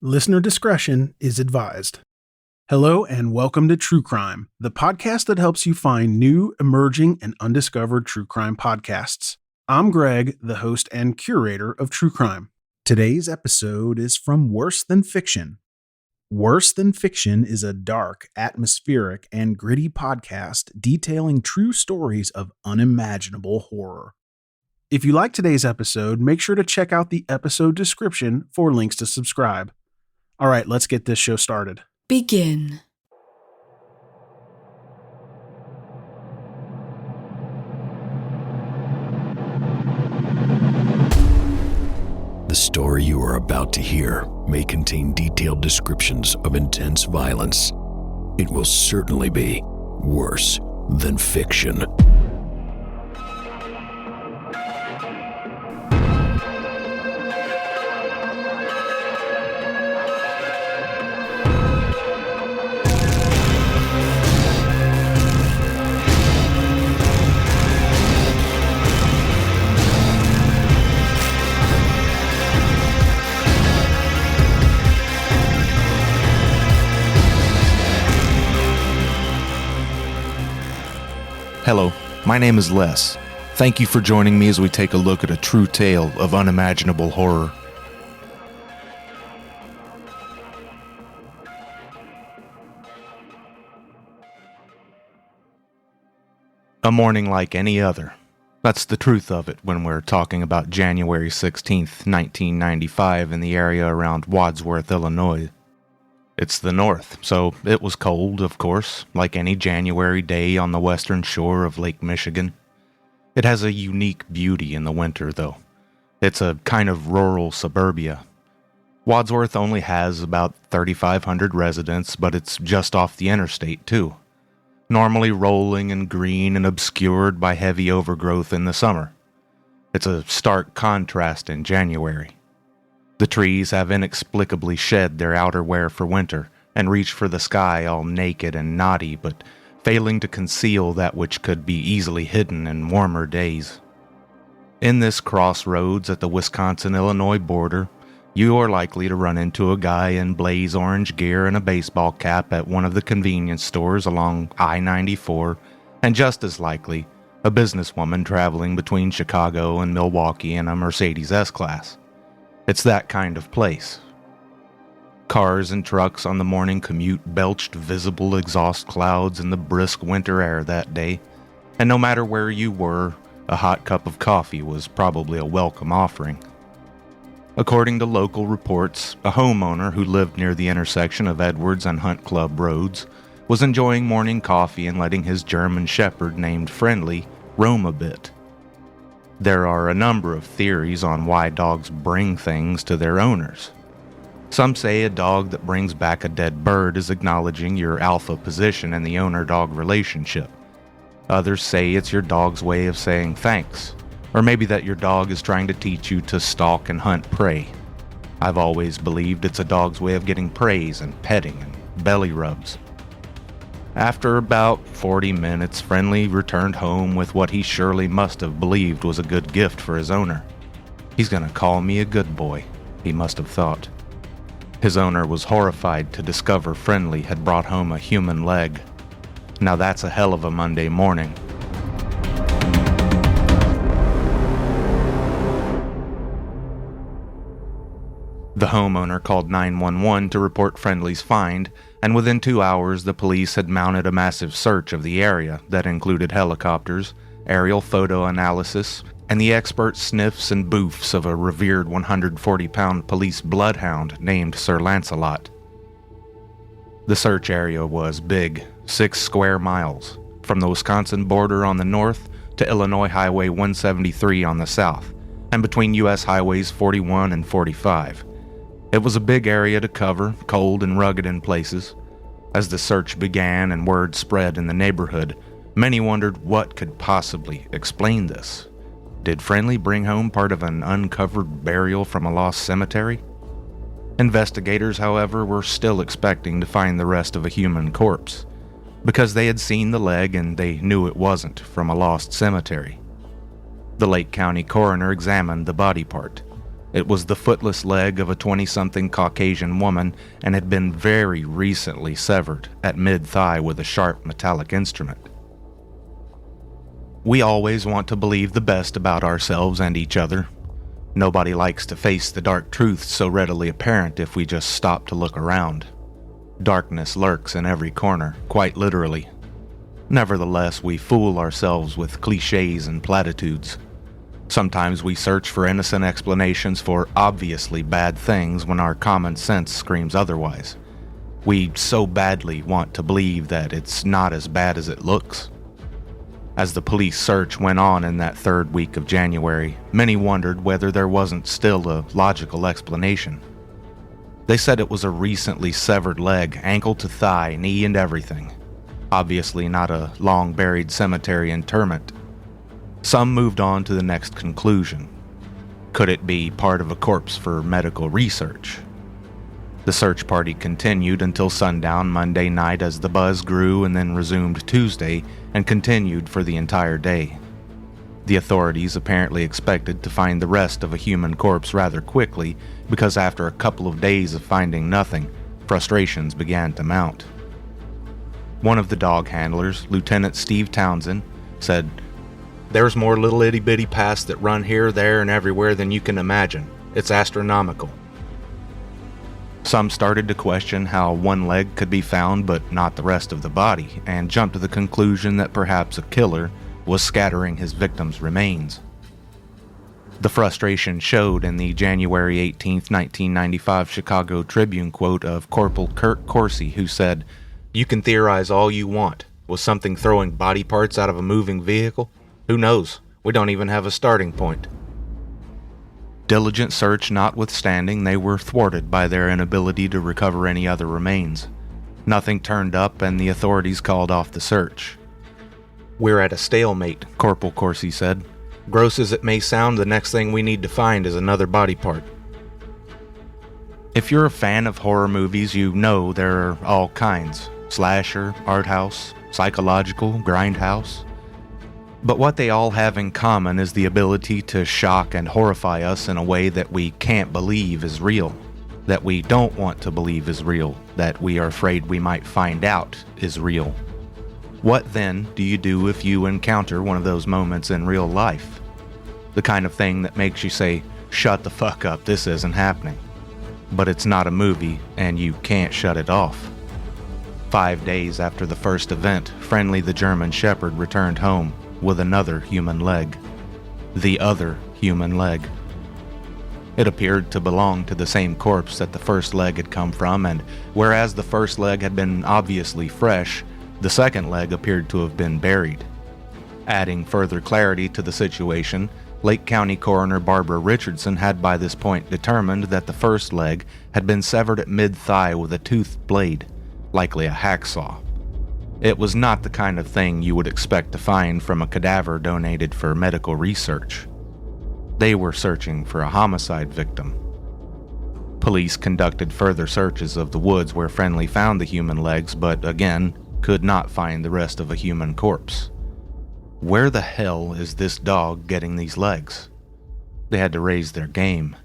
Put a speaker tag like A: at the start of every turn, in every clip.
A: Listener discretion is advised. Hello and welcome to True Crime, the podcast that helps you find new, emerging, and undiscovered true crime podcasts. I'm Greg, the host and curator of True Crime. Today's episode is from Worse Than Fiction. Worse Than Fiction is a dark, atmospheric, and gritty podcast detailing true stories of unimaginable horror. If you like today's episode, make sure to check out the episode description for links to subscribe. All right, let's get this show started.
B: Begin.
C: The story you are about to hear may contain detailed descriptions of intense violence. It will certainly be worse than fiction.
D: Hello, my name is Les. Thank you for joining me as we take a look at a true tale of unimaginable horror. A morning like any other. That's the truth of it when we're talking about January 16th, 1995 in the area around Wadsworth, Illinois. It's the North, so it was cold, of course, like any January day on the western shore of Lake Michigan. It has a unique beauty in the winter, though. It's a kind of rural suburbia. Wadsworth only has about 3,500 residents, but it's just off the interstate, too. Normally rolling and green and obscured by heavy overgrowth in the summer. It's a stark contrast in January. The trees have inexplicably shed their outerwear for winter and reach for the sky all naked and knotty, but failing to conceal that which could be easily hidden in warmer days. In this crossroads at the Wisconsin-Illinois border, you are likely to run into a guy in blaze orange gear and a baseball cap at one of the convenience stores along I-94, and just as likely, a businesswoman traveling between Chicago and Milwaukee in a Mercedes S-Class. It's that kind of place. Cars and trucks on the morning commute belched visible exhaust clouds in the brisk winter air that day, and no matter where you were, a hot cup of coffee was probably a welcome offering. According to local reports, a homeowner who lived near the intersection of Edwards and Hunt Club roads was enjoying morning coffee and letting his German Shepherd named Friendly roam a bit. There are a number of theories on why dogs bring things to their owners. Some say a dog that brings back a dead bird is acknowledging your alpha position in the owner-dog relationship. Others say it's your dog's way of saying thanks, or maybe that your dog is trying to teach you to stalk and hunt prey. I've always believed it's a dog's way of getting praise and petting and belly rubs. After about 40 minutes, Friendly returned home with what he surely must have believed was a good gift for his owner. He's gonna call me a good boy, he must have thought. His owner was horrified to discover Friendly had brought home a human leg. Now that's a hell of a Monday morning. The homeowner called 911 to report Friendly's find, and within 2 hours the police had mounted a massive search of the area that included helicopters, aerial photo analysis, and the expert sniffs and boofs of a revered 140-pound police bloodhound named Sir Lancelot. The search area was big, 6 square miles, from the Wisconsin border on the north to Illinois Highway 173 on the south, and between U.S. Highways 41 and 45. It was a big area to cover, cold and rugged in places. As the search began and word spread in the neighborhood, many wondered what could possibly explain this. Did Friendly bring home part of an uncovered burial from a lost cemetery? Investigators, however, were still expecting to find the rest of a human corpse, because they had seen the leg and they knew it wasn't from a lost cemetery. The Lake County coroner examined the body part. It was the footless leg of a 20-something Caucasian woman and had been very recently severed at mid-thigh with a sharp metallic instrument. We always want to believe the best about ourselves and each other. Nobody likes to face the dark truth so readily apparent if we just stop to look around. Darkness lurks in every corner, quite literally. Nevertheless, we fool ourselves with cliches and platitudes. Sometimes we search for innocent explanations for obviously bad things when our common sense screams otherwise. We so badly want to believe that it's not as bad as it looks. As the police search went on in that third week of January, many wondered whether there wasn't still a logical explanation. They said it was a recently severed leg, ankle to thigh, knee and everything. Obviously not a long-buried cemetery interment. Some moved on to the next conclusion. Could it be part of a corpse for medical research? The search party continued until sundown Monday night as the buzz grew and then resumed Tuesday and continued for the entire day. The authorities apparently expected to find the rest of a human corpse rather quickly because after a couple of days of finding nothing, frustrations began to mount. One of the dog handlers, Lieutenant Steve Townsend, said, "There's more little itty-bitty paths that run here, there, and everywhere than you can imagine. It's astronomical." Some started to question how one leg could be found but not the rest of the body, and jumped to the conclusion that perhaps a killer was scattering his victim's remains. The frustration showed in the January 18, 1995 Chicago Tribune quote of Corporal Kirk Coursey, who said, "You can theorize all you want. Was something throwing body parts out of a moving vehicle? Who knows? We don't even have a starting point." Diligent search notwithstanding, they were thwarted by their inability to recover any other remains. Nothing turned up and the authorities called off the search. "We're at a stalemate," Corporal Coursey said. "Gross as it may sound, the next thing we need to find is another body part." If you're a fan of horror movies, you know there are all kinds. Slasher, art house, psychological, grindhouse. But what they all have in common is the ability to shock and horrify us in a way that we can't believe is real, that we don't want to believe is real, that we are afraid we might find out is real. What then do you do if you encounter one of those moments in real life? The kind of thing that makes you say, "Shut the fuck up, this isn't happening." But it's not a movie, and you can't shut it off. 5 days after the first event, Friendly the German Shepherd returned home with another human leg. The other human leg. It appeared to belong to the same corpse that the first leg had come from, and whereas the first leg had been obviously fresh, the second leg appeared to have been buried. Adding further clarity to the situation, Lake County Coroner Barbara Richardson had by this point determined that the first leg had been severed at mid-thigh with a toothed blade, likely a hacksaw. It was not the kind of thing you would expect to find from a cadaver donated for medical research. They were searching for a homicide victim. Police conducted further searches of the woods where Friendly found the human legs, but again, could not find the rest of a human corpse. Where the hell is this dog getting these legs? They had to raise their game.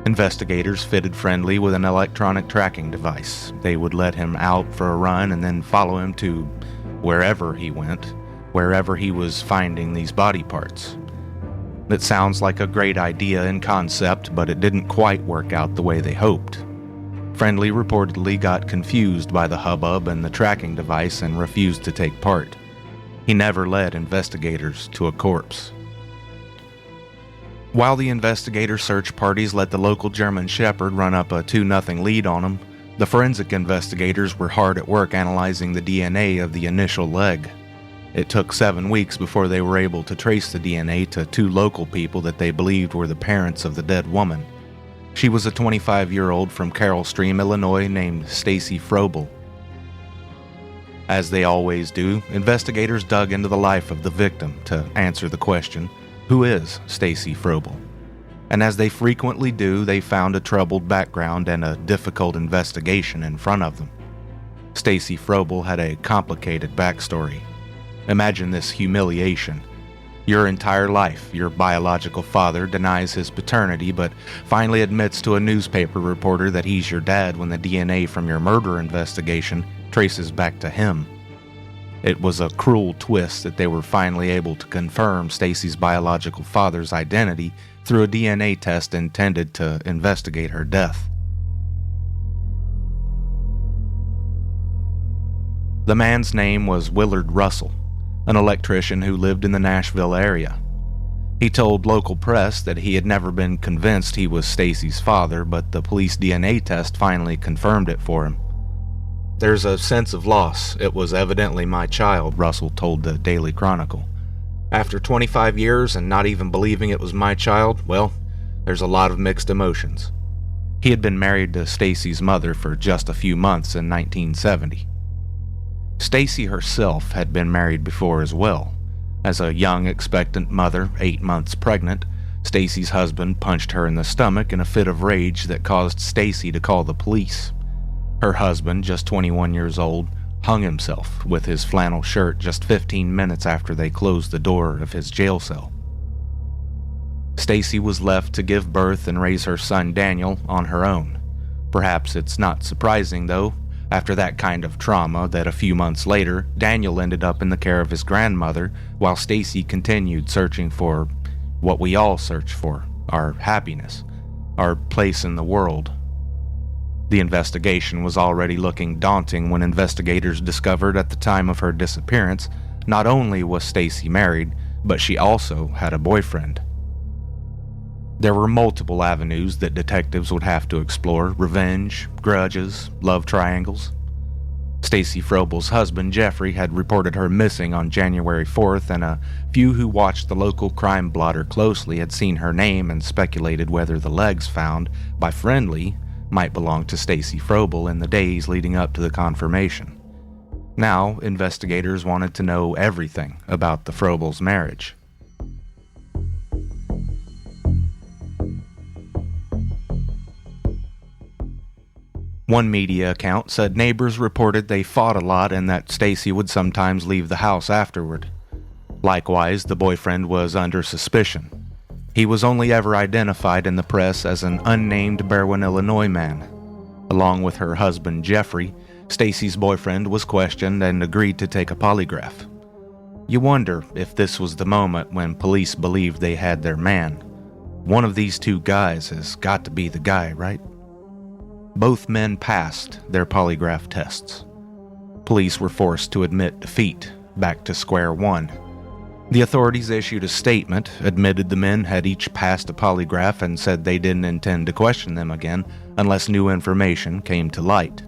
D: Investigators fitted Friendly with an electronic tracking device. They would let him out for a run and then follow him to wherever he went, wherever he was finding these body parts. It sounds like a great idea in concept, but it didn't quite work out the way they hoped. Friendly reportedly got confused by the hubbub and the tracking device and refused to take part. He never led investigators to a corpse. While the investigator search parties let the local German Shepherd run up a 2-0 lead on him, the forensic investigators were hard at work analyzing the DNA of the initial leg. It took 7 weeks before they were able to trace the DNA to 2 local people that they believed were the parents of the dead woman. She was a 25-year-old from Carroll Stream, Illinois, named Stacy Frobel. As they always do, investigators dug into the life of the victim to answer the question, who is Stacy Frobel? And as they frequently do, they found a troubled background and a difficult investigation in front of them. Stacy Frobel had a complicated backstory. Imagine this humiliation. Your entire life, your biological father denies his paternity, but finally admits to a newspaper reporter that he's your dad when the DNA from your murder investigation traces back to him. It was a cruel twist that they were finally able to confirm Stacy's biological father's identity through a DNA test intended to investigate her death. The man's name was Willard Russell, an electrician who lived in the Nashville area. He told local press that he had never been convinced he was Stacy's father, but the police DNA test finally confirmed it for him. "There's a sense of loss. It was evidently my child," Russell told the Daily Chronicle. "After 25 years and not even believing it was my child, well, there's a lot of mixed emotions." He had been married to Stacy's mother for just a few months in 1970. Stacy herself had been married before as well. As a young, expectant mother, 8 months pregnant, Stacy's husband punched her in the stomach in a fit of rage that caused Stacy to call the police. Her husband, just 21 years old, hung himself with his flannel shirt just 15 minutes after they closed the door of his jail cell. Stacy was left to give birth and raise her son Daniel on her own. Perhaps it's not surprising, though, after that kind of trauma, that a few months later, Daniel ended up in the care of his grandmother, while Stacy continued searching for what we all search for, our happiness, our place in the world. The investigation was already looking daunting when investigators discovered at the time of her disappearance, not only was Stacy married, but she also had a boyfriend. There were multiple avenues that detectives would have to explore: revenge, grudges, love triangles. Stacy Frobel's husband, Jeffrey, had reported her missing on January 4th, and a few who watched the local crime blotter closely had seen her name and speculated whether the legs found by Friendly might belong to Stacy Frobel in the days leading up to the confirmation. Now, investigators wanted to know everything about the Frobels' marriage. One media account said neighbors reported they fought a lot and that Stacy would sometimes leave the house afterward. Likewise, the boyfriend was under suspicion. He was only ever identified in the press as an unnamed Berwyn, Illinois man. Along with her husband, Jeffrey, Stacy's boyfriend was questioned and agreed to take a polygraph. You wonder if this was the moment when police believed they had their man. One of these two guys has got to be the guy, right? Both men passed their polygraph tests. Police were forced to admit defeat, back to square one. The authorities issued a statement, admitted the men had each passed a polygraph, and said they didn't intend to question them again unless new information came to light.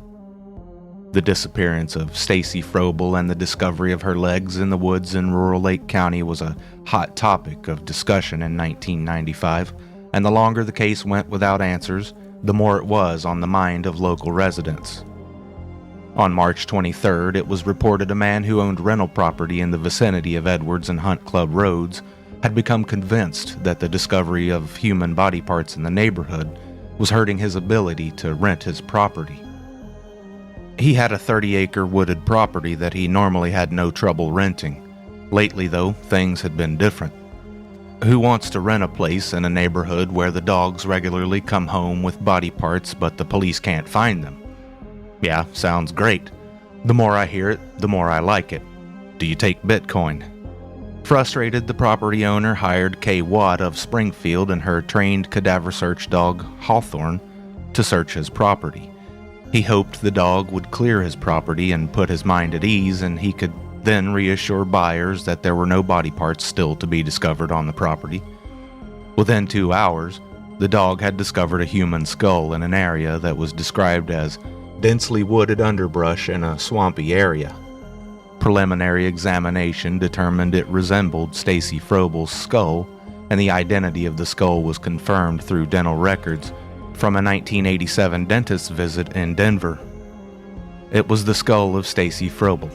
D: The disappearance of Stacy Frobel and the discovery of her legs in the woods in rural Lake County was a hot topic of discussion in 1995, and the longer the case went without answers, the more it was on the mind of local residents. On March 23rd, it was reported a man who owned rental property in the vicinity of Edwards and Hunt Club Roads had become convinced that the discovery of human body parts in the neighborhood was hurting his ability to rent his property. He had a 30-acre wooded property that he normally had no trouble renting. Lately, though, things had been different. Who wants to rent a place in a neighborhood where the dogs regularly come home with body parts but the police can't find them? Yeah, sounds great. The more I hear it, the more I like it. Do you take Bitcoin? Frustrated, the property owner hired Kay Watt of Springfield and her trained cadaver search dog, Hawthorne, to search his property. He hoped the dog would clear his property and put his mind at ease, and he could then reassure buyers that there were no body parts still to be discovered on the property. Within 2 hours, the dog had discovered a human skull in an area that was described as densely wooded underbrush in a swampy area. Preliminary examination determined it resembled Stacy Frobel's skull, and the identity of the skull was confirmed through dental records from a 1987 dentist's visit in Denver. It was the skull of Stacy Frobel.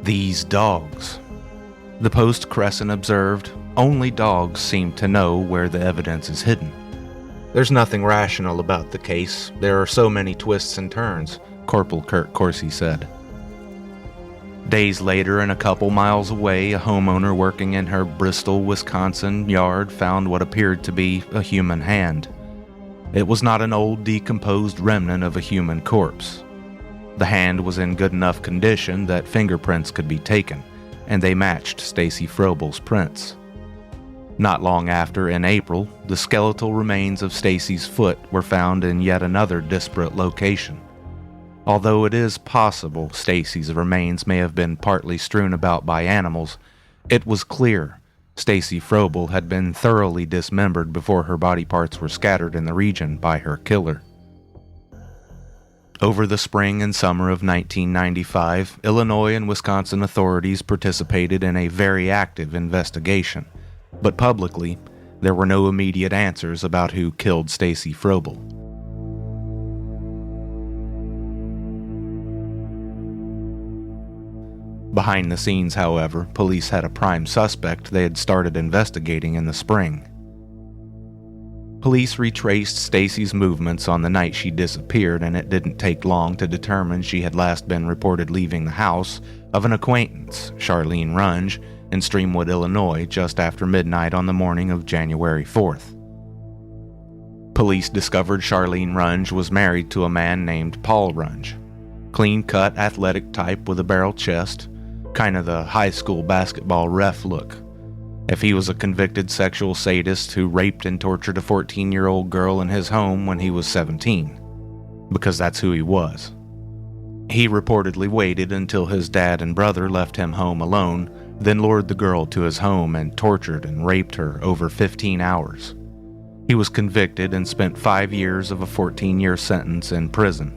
D: These dogs. The Post-Crescent observed, only dogs seem to know where the evidence is hidden. There's nothing rational about the case. There are so many twists and turns, Corporal Kurt Corsi said. Days later, and a couple miles away, a homeowner working in her Bristol, Wisconsin yard found what appeared to be a human hand. It was not an old, decomposed remnant of a human corpse. The hand was in good enough condition that fingerprints could be taken, and they matched Stacy Frobel's prints. Not long after, in April, the skeletal remains of Stacy's foot were found in yet another disparate location. Although it is possible Stacy's remains may have been partly strewn about by animals, it was clear Stacy Frobel had been thoroughly dismembered before her body parts were scattered in the region by her killer. Over the spring and summer of 1995, Illinois and Wisconsin authorities participated in a very active investigation, but publicly, there were no immediate answers about who killed Stacy Frobel. Behind the scenes, however, police had a prime suspect they had started investigating in the spring. Police retraced Stacy's movements on the night she disappeared, and it didn't take long to determine she had last been reported leaving the house of an acquaintance, Charlene Runge, in Streamwood, Illinois, just after midnight on the morning of January 4th. Police discovered Charlene Runge was married to a man named Paul Runge. Clean-cut, athletic type with a barrel chest, kind of the high school basketball ref look. If he was a convicted sexual sadist who raped and tortured a 14-year-old girl in his home when he was 17, because that's who he was. He reportedly waited until his dad and brother left him home alone, then lured the girl to his home and tortured and raped her over 15 hours. He was convicted and spent 5 years of a 14-year sentence in prison.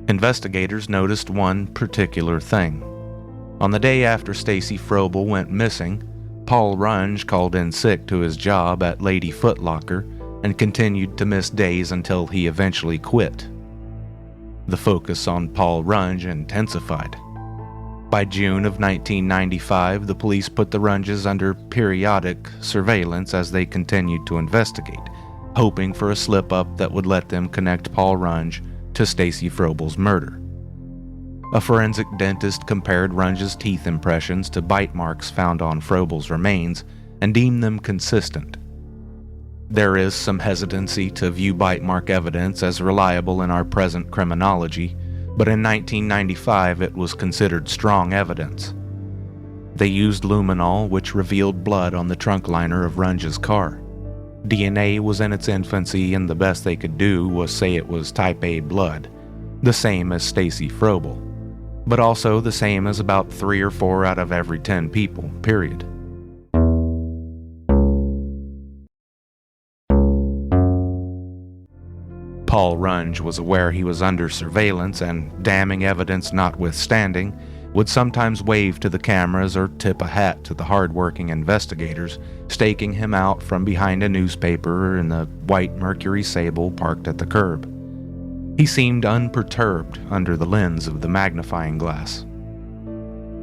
D: Investigators noticed one particular thing. On the day after Stacy Frobel went missing, Paul Runge called in sick to his job at Lady Foot Locker and continued to miss days until he eventually quit. The focus on Paul Runge intensified. By June of 1995, the police put the Runges under periodic surveillance as they continued to investigate, hoping for a slip-up that would let them connect Paul Runge to Stacy Frobel's murder. A forensic dentist compared Runge's teeth impressions to bite marks found on Frobel's remains and deemed them consistent. There is some hesitancy to view bite mark evidence as reliable in our present criminology, but in 1995 it was considered strong evidence. They used luminol, which revealed blood on the trunk liner of Runge's car. DNA was in its infancy, and the best they could do was say it was type A blood, the same as Stacy Frobel, but also the same as about 3 or 4 out of every 10 people, period. Paul Runge was aware he was under surveillance and, damning evidence notwithstanding, would sometimes wave to the cameras or tip a hat to the hard-working investigators, staking him out from behind a newspaper in the white Mercury Sable parked at the curb. He seemed unperturbed under the lens of the magnifying glass.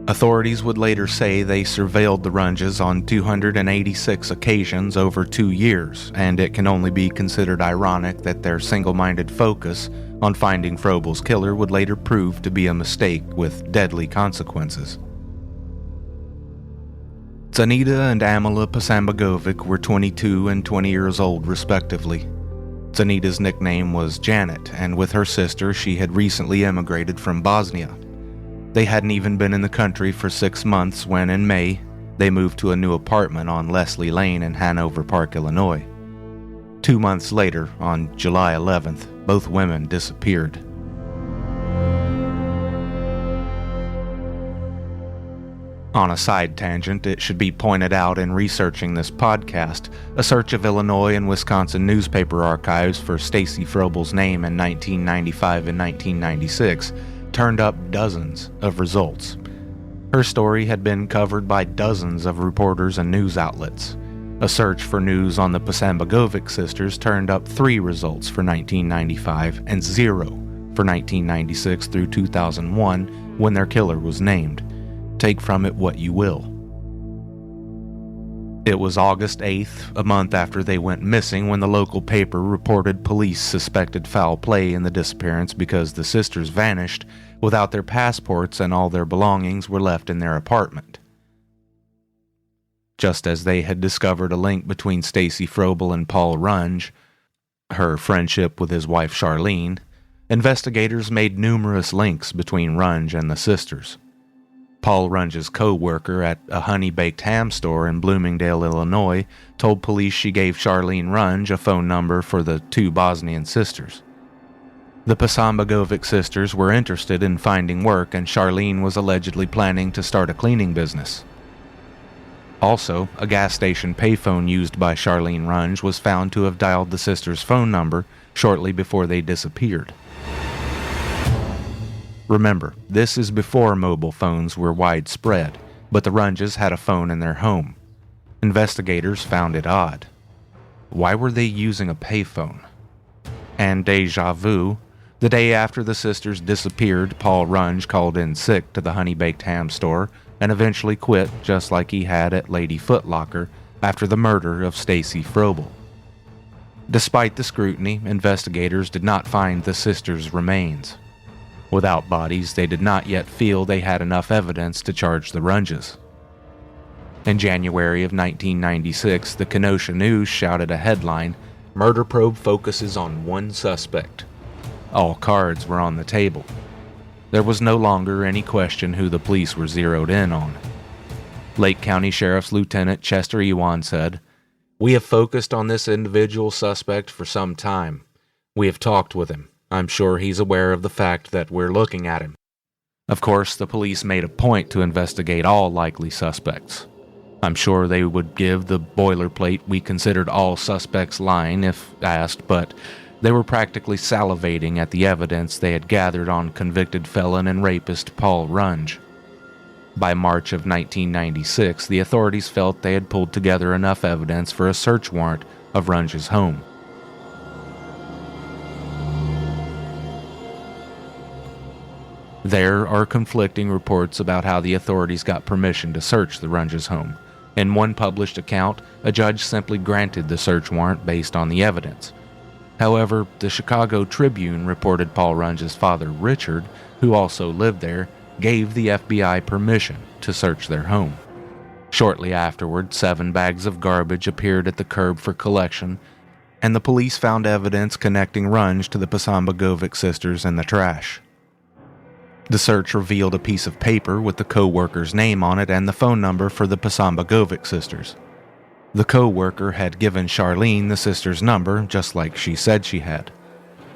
D: Authorities would later say they surveilled the Runges on 286 occasions over 2 years, and it can only be considered ironic that their single-minded focus on finding Frobel's killer would later prove to be a mistake with deadly consequences. Zanita and Amila Pasambogovic were 22 and 20 years old, respectively. Zanita's nickname was Janet, and with her sister, she had recently immigrated from Bosnia. They hadn't even been in the country for 6 months when, in May, they moved to a new apartment on Leslie Lane in Hanover Park, Illinois. 2 months later, on July 11th, both women disappeared. On a side tangent, it should be pointed out in researching this podcast, a search of Illinois and Wisconsin newspaper archives for Stacy Frobel's name in 1995 and 1996 turned up dozens of results. Her story had been covered by dozens of reporters and news outlets. A search for news on the Pasambogovic sisters turned up 3 results for 1995 and 0 for 1996 through 2001 when their killer was named. Take from it what you will. It was August 8th, a month after they went missing, when the local paper reported police suspected foul play in the disappearance because the sisters vanished without their passports and all their belongings were left in their apartment. Just as they had discovered a link between Stacy Frobel and Paul Runge, her friendship with his wife Charlene, investigators made numerous links between Runge and the sisters. Paul Runge's co-worker at a honey-baked ham store in Bloomingdale, Illinois, told police she gave Charlene Runge a phone number for the two Bosnian sisters. The Posambogovic sisters were interested in finding work, and Charlene was allegedly planning to start a cleaning business. Also, a gas station payphone used by Charlene Runge was found to have dialed the sisters' phone number shortly before they disappeared. Remember, this is before mobile phones were widespread, but the Runges had a phone in their home. Investigators found it odd. Why were they using a payphone? And déjà vu, the day after the sisters disappeared, Paul Runge called in sick to the honey-baked ham store and eventually quit just like he had at Lady Foot Locker after the murder of Stacy Frobel. Despite the scrutiny, investigators did not find the sisters' remains. Without bodies, they did not yet feel they had enough evidence to charge the Runges. In January of 1996, the Kenosha News shouted a headline, "Murder probe focuses on one suspect." All cards were on the table. There was no longer any question who the police were zeroed in on. Lake County Sheriff's Lieutenant Chester Ewan said, "We have focused on this individual suspect for some time. We have talked with him. I'm sure he's aware of the fact that we're looking at him." Of course, the police made a point to investigate all likely suspects. I'm sure they would give the boilerplate "we considered all suspects" line if asked, but they were practically salivating at the evidence they had gathered on convicted felon and rapist Paul Runge. By March of 1996, the authorities felt they had pulled together enough evidence for a search warrant of Runge's home. There are conflicting reports about how the authorities got permission to search the Runge's home. In one published account, a judge simply granted the search warrant based on the evidence. However, the Chicago Tribune reported Paul Runge's father, Richard, who also lived there, gave the FBI permission to search their home. Shortly afterward, 7 bags of garbage appeared at the curb for collection, and the police found evidence connecting Runge to the Posambogovic sisters in the trash. The search revealed a piece of paper with the co-worker's name on it and the phone number for the Posambogovic sisters. The co-worker had given Charlene the sister's number, just like she said she had.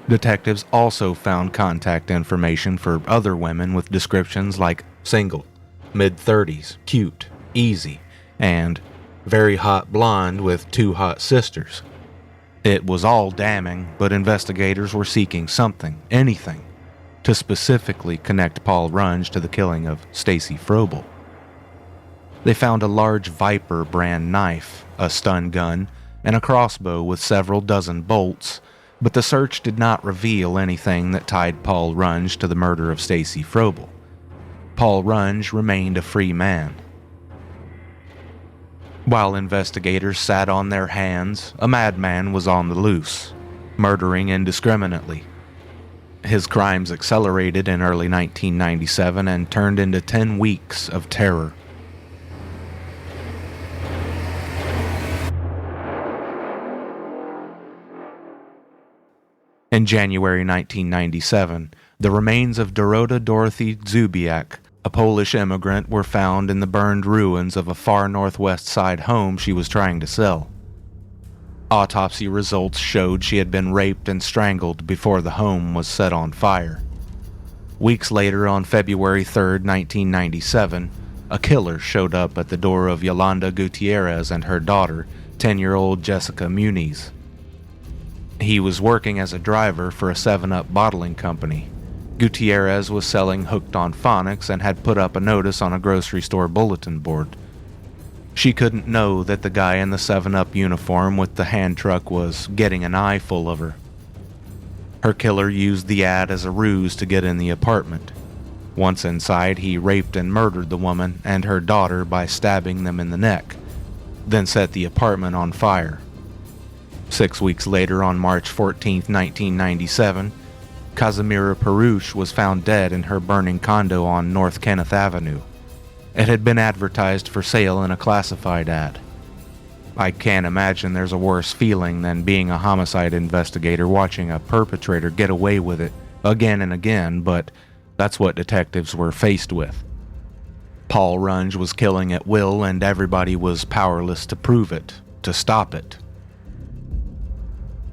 D: Detectives also found contact information for other women with descriptions like single, mid-30s, cute, easy, and very hot blonde with 2 hot sisters. It was all damning, but investigators were seeking something, anything, to specifically connect Paul Runge to the killing of Stacy Frobel. They found a large Viper brand knife, a stun gun, and a crossbow with several dozen bolts, but the search did not reveal anything that tied Paul Runge to the murder of Stacy Frobel. Paul Runge remained a free man. While investigators sat on their hands, a madman was on the loose, murdering indiscriminately. His crimes accelerated in early 1997 and turned into 10 weeks of terror. In January 1997, the remains of Dorota Dorothy Zubiak, a Polish immigrant, were found in the burned ruins of a far northwest side home she was trying to sell. Autopsy results showed she had been raped and strangled before the home was set on fire. Weeks later, on February 3, 1997, a killer showed up at the door of Yolanda Gutierrez and her daughter, 10-year-old Jessica Muniz. He was working as a driver for a 7-Up bottling company. Gutierrez was selling Hooked on Phonics and had put up a notice on a grocery store bulletin board. She couldn't know that the guy in the 7-Up uniform with the hand truck was getting an eye full of her. Her killer used the ad as a ruse to get in the apartment. Once inside, he raped and murdered the woman and her daughter by stabbing them in the neck. then set the apartment on fire. 6 weeks later, on March 14, 1997, Kazimira Perush was found dead in her burning condo on North Kenneth Avenue. It had been advertised for sale in a classified ad. I can't imagine there's a worse feeling than being a homicide investigator watching a perpetrator get away with it again and again, but that's what detectives were faced with. Paul Runge was killing at will, and everybody was powerless to prove it, to stop it.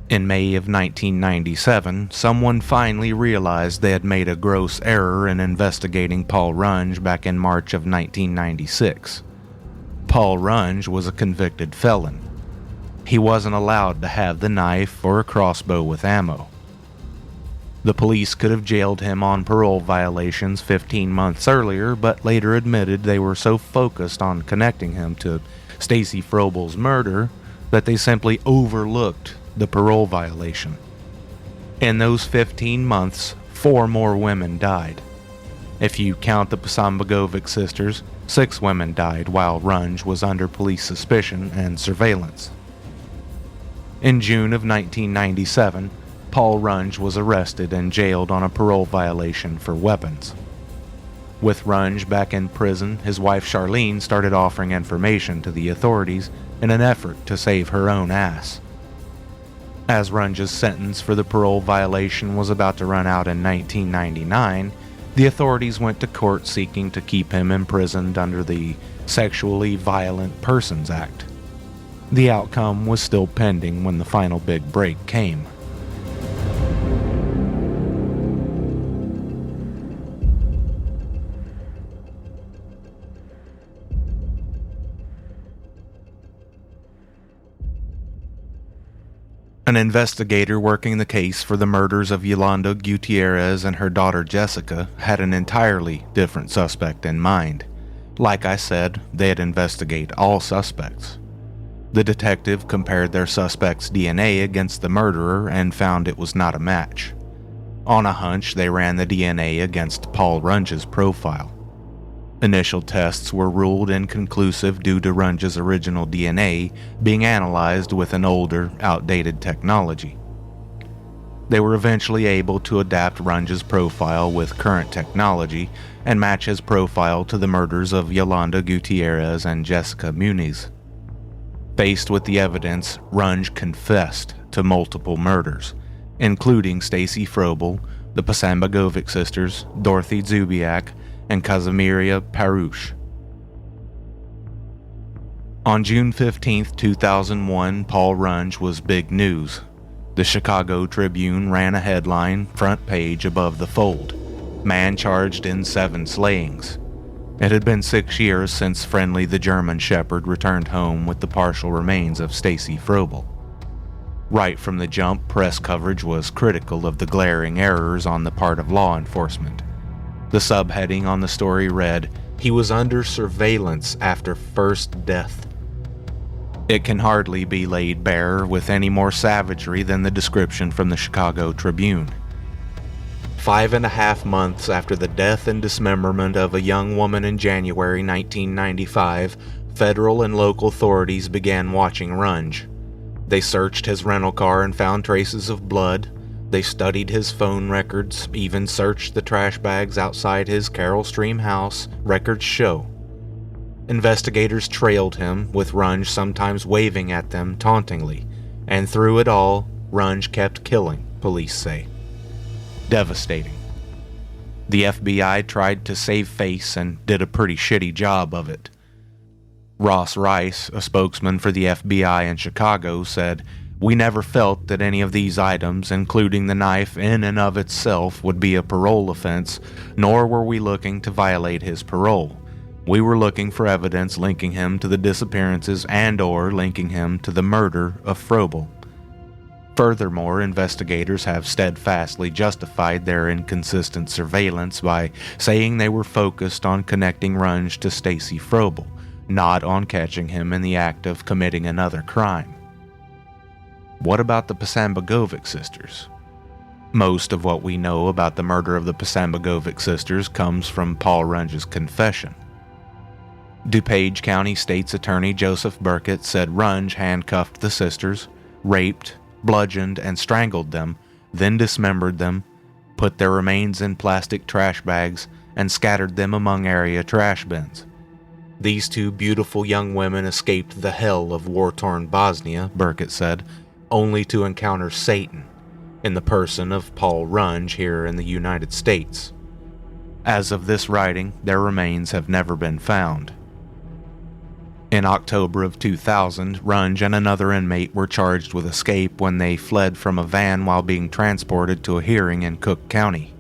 D: In May of 1997, someone finally realized they had made a gross error in investigating Paul Runge back in March of 1996. Paul Runge was a convicted felon. He wasn't allowed to have the knife or a crossbow with ammo. The police could have jailed him on parole violations 15 months earlier, but later admitted they were so focused on connecting him to Stacy Frobel's murder that they simply overlooked the parole violation. In those 15 months, 4 more women died. If you count the Posambogovic sisters, 6 women died while Runge was under police suspicion and surveillance. In June of 1997, Paul Runge was arrested and jailed on a parole violation for weapons. With Runge back in prison, his wife Charlene started offering information to the authorities in an effort to save her own ass. As Runge's sentence for the parole violation was about to run out in 1999, the authorities went to court seeking to keep him imprisoned under the Sexually Violent Persons Act. The outcome was still pending when the final big break came. An investigator working the case for the murders of Yolanda Gutierrez and her daughter Jessica had an entirely different suspect in mind. Like I said, they'd investigate all suspects. The detective compared their suspect's DNA against the murderer and found it was not a match. On a hunch, they ran the DNA against Paul Runge's profile. Initial tests were ruled inconclusive due to Runge's original DNA being analyzed with an older, outdated technology. They were eventually able to adapt Runge's profile with current technology and match his profile to the murders of Yolanda Gutierrez and Jessica Muniz. Faced with the evidence, Runge confessed to multiple murders, including Stacy Frobel, the Posambogovic sisters, Dorothy Zubiak, and Kazimira Perush. On June 15, 2001, Paul Runge was big news. The Chicago Tribune ran a headline, front page above the fold: "Man charged in 7 slayings." It had been 6 years since Friendly the German Shepherd returned home with the partial remains of Stacy Frobel. Right from the jump, press coverage was critical of the glaring errors on the part of law enforcement. The subheading on the story read, "He was under surveillance after first death." It can hardly be laid bare with any more savagery than the description from the Chicago Tribune. 5.5 months after the death and dismemberment of a young woman in January 1995, federal and local authorities began watching Runge. They searched his rental car and found traces of blood. They studied his phone records, even searched the trash bags outside his Carroll Stream house, records show. Investigators trailed him, with Runge sometimes waving at them tauntingly, and through it all, Runge kept killing, police say. Devastating. The FBI tried to save face and did a pretty shitty job of it. Ross Rice, a spokesman for the FBI in Chicago, said, "We never felt that any of these items, including the knife in and of itself, would be a parole offense, nor were we looking to violate his parole. We were looking for evidence linking him to the disappearances and/or linking him to the murder of Frobel." Furthermore, investigators have steadfastly justified their inconsistent surveillance by saying they were focused on connecting Runge to Stacy Frobel, not on catching him in the act of committing another crime. What about the Posambogovic sisters? Most of what we know about the murder of the Posambogovic sisters comes from Paul Runge's confession. DuPage County State's Attorney Joseph Burkett said Runge handcuffed the sisters, raped, bludgeoned, and strangled them, then dismembered them, put their remains in plastic trash bags, and scattered them among area trash bins. These two beautiful young women escaped the hell of war-torn Bosnia, Burkett said, only to encounter Satan in the person of Paul Runge here in the United States. As of this writing, their remains have never been found. In October of 2000, Runge and another inmate were charged with escape when they fled from a van while being transported to a hearing in Cook County.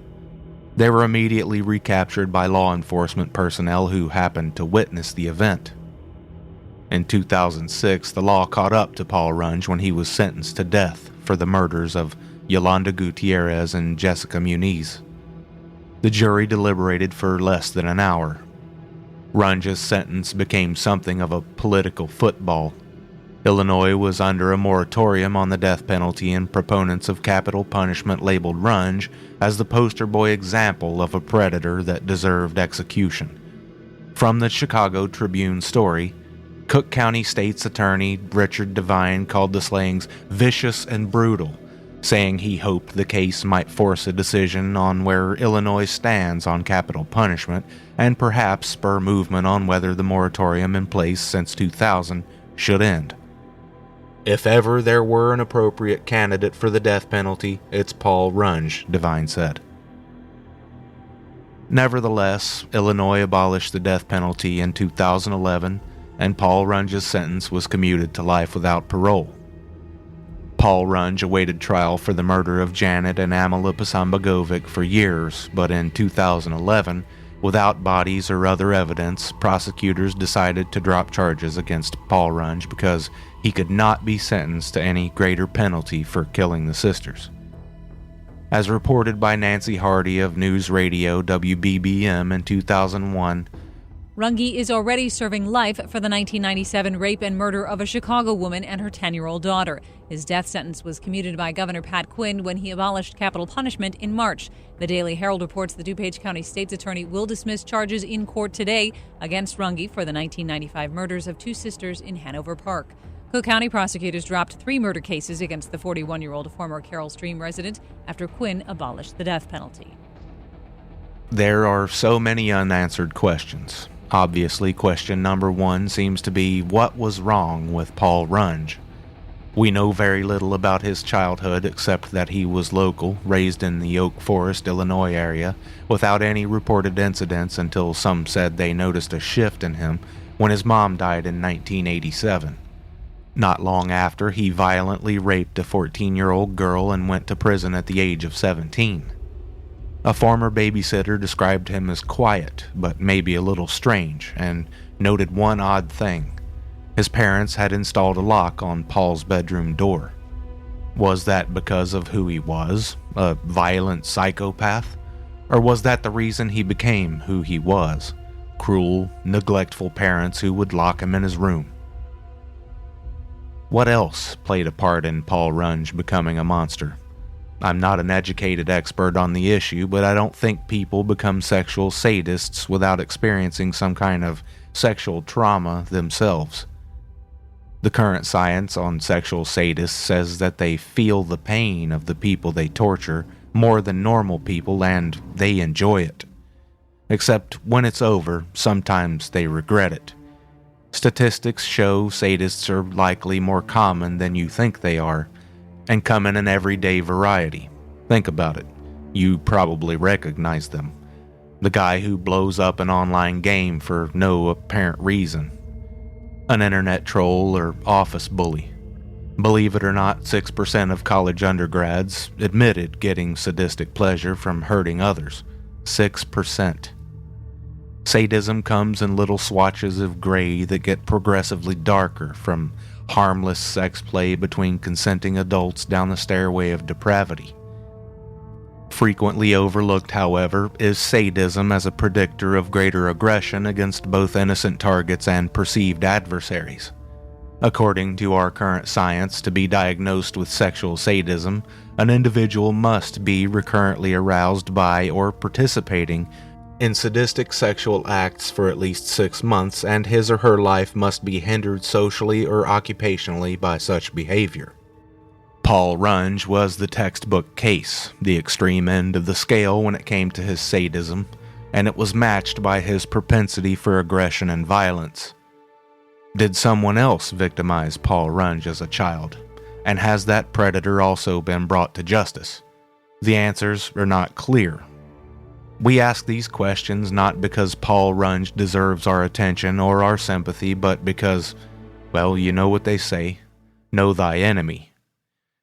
D: They were immediately recaptured by law enforcement personnel who happened to witness the event. In 2006, the law caught up to Paul Runge when he was sentenced to death for the murders of Yolanda Gutierrez and Jessica Muniz. The jury deliberated for less than an hour. Runge's sentence became something of a political football. Illinois was under a moratorium on the death penalty, and proponents of capital punishment labeled Runge as the poster boy example of a predator that deserved execution. From the Chicago Tribune story, Cook County State's Attorney Richard Devine called the slayings vicious and brutal, saying he hoped the case might force a decision on where Illinois stands on capital punishment and perhaps spur movement on whether the moratorium in place since 2000 should end. If ever there were an appropriate candidate for the death penalty, it's Paul Runge, Devine said. Nevertheless, Illinois abolished the death penalty in 2011, and Paul Runge's sentence was commuted to life without parole. Paul Runge awaited trial for the murder of Janet and Amila Pasambagovic for years, but in 2011, without bodies or other evidence, prosecutors decided to drop charges against Paul Runge because he could not be sentenced to any greater penalty for killing the sisters. As reported by Nancy Hardy of News Radio WBBM in 2001,
B: Runge is already serving life for the 1997 rape and murder of a Chicago woman and her 10-year-old daughter. His death sentence was commuted by Governor Pat Quinn when he abolished capital punishment in March. The Daily Herald reports the DuPage County State's Attorney will dismiss charges in court today against Runge for the 1995 murders of two sisters in Hanover Park. Cook County prosecutors dropped 3 murder cases against the 41-year-old former Carroll Stream resident after Quinn abolished the death penalty.
D: There are so many unanswered questions. Obviously, question number 1 seems to be what was wrong with Paul Runge? We know very little about his childhood except that he was local, raised in the Oak Forest, Illinois area, without any reported incidents until some said they noticed a shift in him when his mom died in 1987. Not long after, he violently raped a 14-year-old girl and went to prison at the age of 17. A former babysitter described him as quiet, but maybe a little strange, and noted one odd thing. His parents had installed a lock on Paul's bedroom door. Was that because of who he was, a violent psychopath? Or was that the reason he became who he was, cruel, neglectful parents who would lock him in his room? What else played a part in Paul Runge becoming a monster? I'm not an educated expert on the issue, but I don't think people become sexual sadists without experiencing some kind of sexual trauma themselves. The current science on sexual sadists says that they feel the pain of the people they torture more than normal people, and they enjoy it. Except when it's over, sometimes they regret it. Statistics show sadists are likely more common than you think they are, and come in an everyday variety. Think about it. You probably recognize them. The guy who blows up an online game for no apparent reason. An internet troll or office bully. Believe it or not, 6% of college undergrads admitted getting sadistic pleasure from hurting others. 6%. Sadism comes in little swatches of gray that get progressively darker, from harmless sex play between consenting adults down the stairway of depravity. Frequently overlooked, however, is sadism as a predictor of greater aggression against both innocent targets and perceived adversaries. According to our current science, to be diagnosed with sexual sadism, an individual must be recurrently aroused by or participating in sadistic sexual acts for at least 6 months, and his or her life must be hindered socially or occupationally by such behavior. Paul Runge was the textbook case, the extreme end of the scale when it came to his sadism, and it was matched by his propensity for aggression and violence. Did someone else victimize Paul Runge as a child? And has that predator also been brought to justice? The answers are not clear. We ask these questions not because Paul Runge deserves our attention or our sympathy, but because, well, you know what they say, know thy enemy.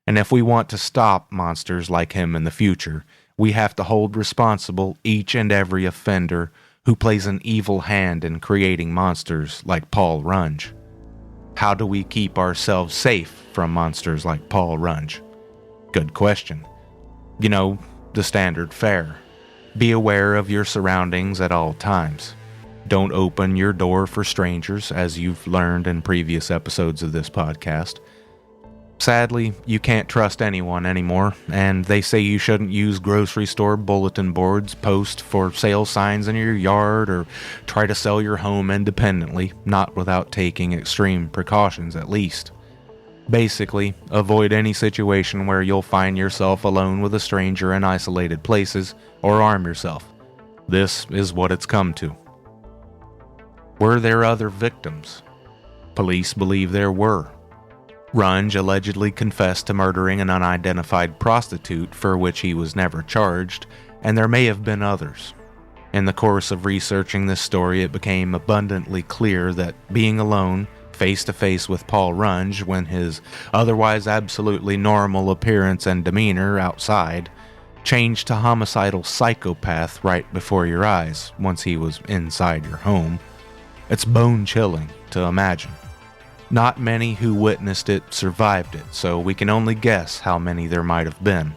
D: And if we want to stop monsters like him in the future, we have to hold responsible each and every offender who plays an evil hand in creating monsters like Paul Runge. How do we keep ourselves safe from monsters like Paul Runge? Good question. You know, the standard fare. Be aware of your surroundings at all times. Don't open your door for strangers, as you've learned in previous episodes of this podcast. Sadly, you can't trust anyone anymore, and they say you shouldn't use grocery store bulletin boards, post for sale signs in your yard, or try to sell your home independently, not without taking extreme precautions at least. Basically, avoid any situation where you'll find yourself alone with a stranger in isolated places, or arm yourself. This is what it's come to. Were there other victims? Police believe there were. Runge allegedly confessed to murdering an unidentified prostitute for which he was never charged, and there may have been others. In the course of researching this story, it became abundantly clear that being alone, face to face with Paul Runge when his otherwise absolutely normal appearance and demeanor outside changed to homicidal psychopath right before your eyes once he was inside your home. It's bone-chilling to imagine. Not many who witnessed it survived it, so we can only guess how many there might have been.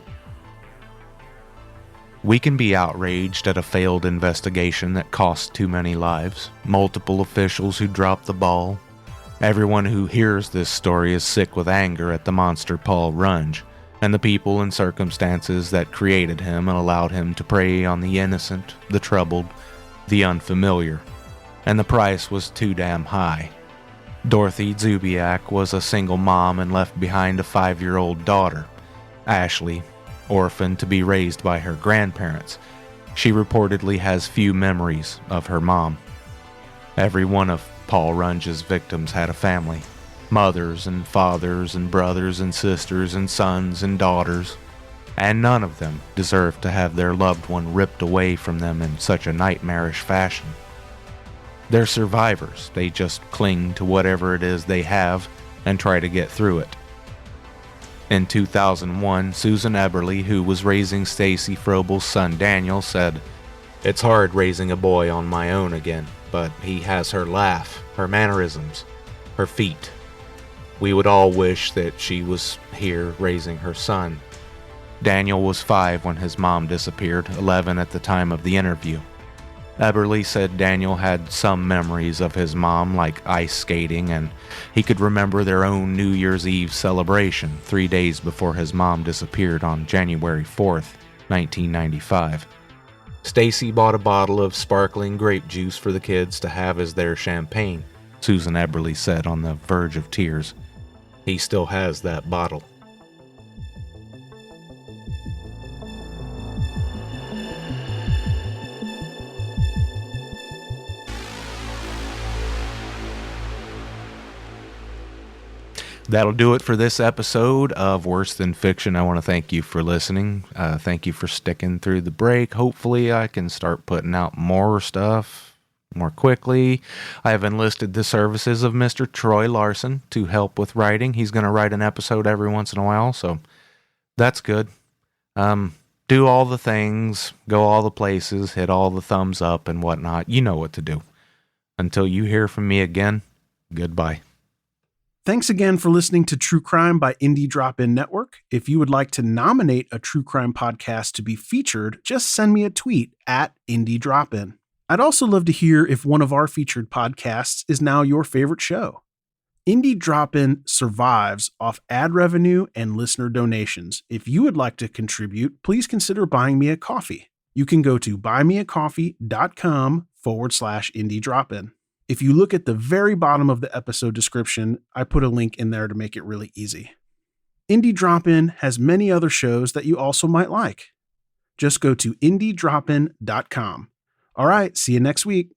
D: We can be outraged at a failed investigation that cost too many lives, multiple officials who dropped the ball. Everyone who hears this story is sick with anger at the monster Paul Runge, and the people and circumstances that created him and allowed him to prey on the innocent, the troubled, the unfamiliar. And the price was too damn high. Dorothy Zubiak was a single mom and left behind a 5-year-old daughter, Ashley, orphaned to be raised by her grandparents. She reportedly has few memories of her mom. Every one of Paul Runge's victims had a family. Mothers and fathers and brothers and sisters and sons and daughters. And none of them deserved to have their loved one ripped away from them in such a nightmarish fashion. They're survivors. They just cling to whatever it is they have and try to get through it. In 2001, Susan Eberly, who was raising Stacy Frobel's son Daniel, said, "It's hard raising a boy on my own again, but he has her laugh, her mannerisms, her feet. We would all wish that she was here raising her son." Daniel was 5 when his mom disappeared, 11 at the time of the interview. Eberly said Daniel had some memories of his mom, like ice skating, and he could remember their own New Year's Eve celebration 3 days before his mom disappeared on January 4th, 1995. Stacy bought a bottle of sparkling grape juice for the kids to have as their champagne, Susan Eberly said on the verge of tears. He still has that bottle. That'll do it for this episode of Worse Than Fiction. I want to thank you for listening. Thank you for sticking through the break. Hopefully I can start putting out more stuff more quickly. I have enlisted the services of Mr. Troy Larson to help with writing. He's going to write an episode every once in a while, so that's good. Do all the things, go all the places, hit all the thumbs up and whatnot. You know what to do. Until you hear from me again, goodbye.
A: Thanks again for listening to True Crime by Indie Drop-In Network. If you would like to nominate a true crime podcast to be featured, just send me a tweet at Indie Drop-In. I'd also love to hear if one of our featured podcasts is now your favorite show. Indie Drop-In survives off ad revenue and listener donations. If you would like to contribute, please consider buying me a coffee. You can go to buymeacoffee.com/indie drop-in. If you look at the very bottom of the episode description, I put a link in there to make it really easy. Indie Drop-In has many other shows that you also might like. Just go to indiedropin.com. All right, see you next week.